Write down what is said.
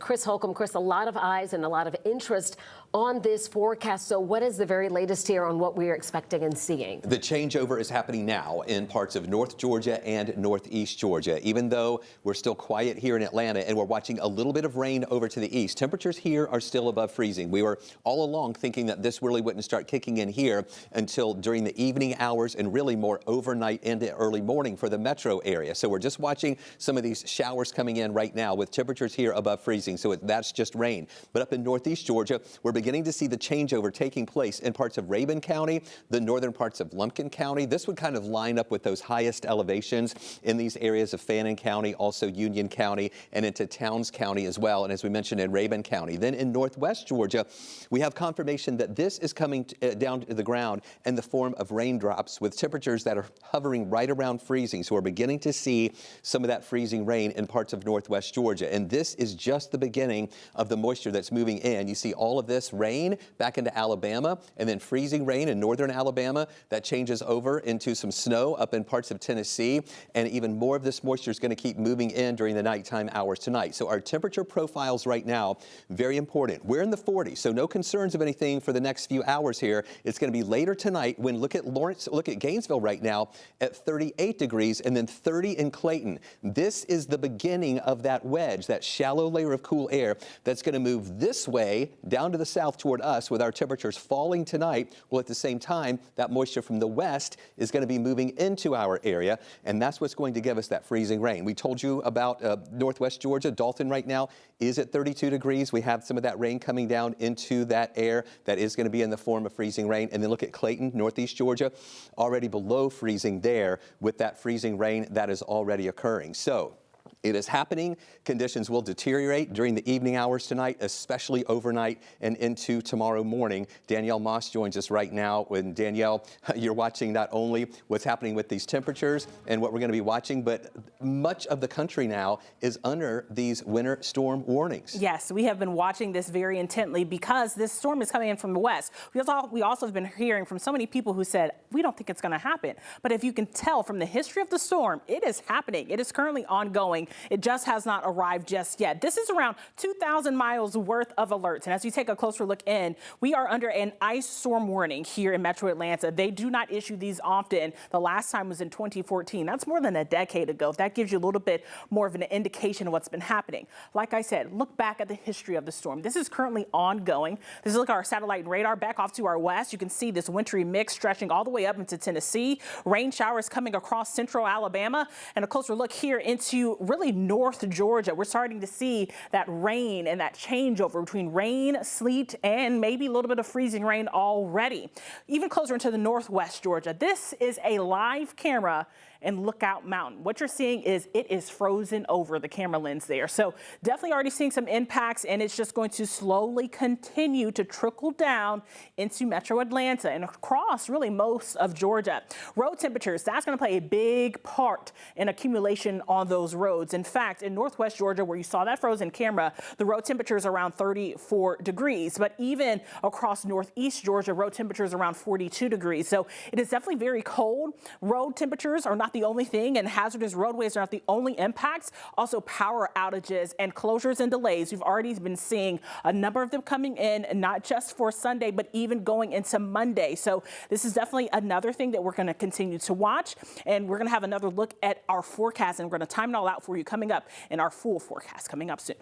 Chris Holcomb. Chris, a lot of eyes and a lot of interest on this forecast. So what is the very latest here on what we are expecting and seeing? The changeover is happening now in parts of North Georgia and Northeast Georgia. Even though we're still quiet here in Atlanta and we're watching a little bit of rain over to the east, temperatures here are still above freezing. We were all along thinking that this really wouldn't start kicking in here until during the evening hours and really more overnight into early morning for the metro area. So we're just watching some of these showers coming in right now with temperatures here above freezing. So that's just rain. But up in Northeast Georgia, we're beginning to see the changeover taking place in parts of Rabun County, the northern parts of Lumpkin County. This would kind of line up with those highest elevations in these areas of Fannin County, also Union County, and into Towns County as well. And as we mentioned, in Rabun County. Then in Northwest Georgia, we have confirmation that this is coming down to the ground in the form of raindrops with temperatures that are hovering right around freezing. So we're beginning to see some of that freezing rain in parts of Northwest Georgia. And this is just the beginning of the moisture that's moving in. You see all of this rain back into Alabama and then freezing rain in northern Alabama that changes over into some snow up in parts of Tennessee. And even more of this moisture is going to keep moving in during the nighttime hours tonight. So our temperature profiles right now, very important. We're in the 40s, so no concerns of anything for the next few hours here. It's going to be later tonight when look at Gainesville right now at 38 degrees and then 30 in Clayton. This is the beginning of that wedge, that shallow layer of cool air that's going to move this way down to the south toward us with our temperatures falling tonight. Well, at the same time, that moisture from the west is going to be moving into our area, and that's what's going to give us that freezing rain. We told you about Northwest Georgia. Dalton right now is at 32 degrees. We have some of that rain coming down into that air that is going to be in the form of freezing rain. And then look at Clayton, Northeast Georgia, already below freezing there with that freezing rain that is already occurring. So it is happening. Conditions will deteriorate during the evening hours tonight, especially overnight and into tomorrow morning. Danielle Moss joins us right now. And Danielle, you're watching not only what's happening with these temperatures and what we're going to be watching, but much of the country now is under these winter storm warnings. Yes, we have been watching this very intently because this storm is coming in from the west. We also have been hearing from so many people who said, we don't think it's going to happen. But if you can tell from the history of the storm, it is happening. It is currently ongoing. It just has not arrived just yet. This is around 2,000 miles worth of alerts. And as you take a closer look in, we are under an ice storm warning here in Metro Atlanta. They do not issue these often. The last time was in 2014. That's more than a decade ago. That gives you a little bit more of an indication of what's been happening. Like I said, look back at the history of the storm. This is currently ongoing. This is look at our satellite and radar back off to our west. You can see this wintry mix stretching all the way up into Tennessee. Rain showers coming across central Alabama. And a closer look here into really North Georgia. We're starting to see that rain and that changeover between rain, sleet, and maybe a little bit of freezing rain already. Even closer into the Northwest Georgia. This is a live camera in Lookout Mountain. What you're seeing is it is frozen over the camera lens there. So definitely already seeing some impacts, and it's just going to slowly continue to trickle down into Metro Atlanta and across really most of Georgia. Road temperatures, that's going to play a big part in accumulation on those roads. In fact, in Northwest Georgia, where you saw that frozen camera, the road temperature is around 34 degrees. But even across Northeast Georgia, road temperatures around 42 degrees. So it is definitely very cold. Road temperatures are not the only thing, and hazardous roadways are not the only impacts. Also power outages and closures and delays. We've already been seeing a number of them coming in, not just for Sunday, but even going into Monday. So this is definitely another thing that we're going to continue to watch, and we're going to have another look at our forecast, and we're going to time it all out for you coming up in our full forecast coming up soon.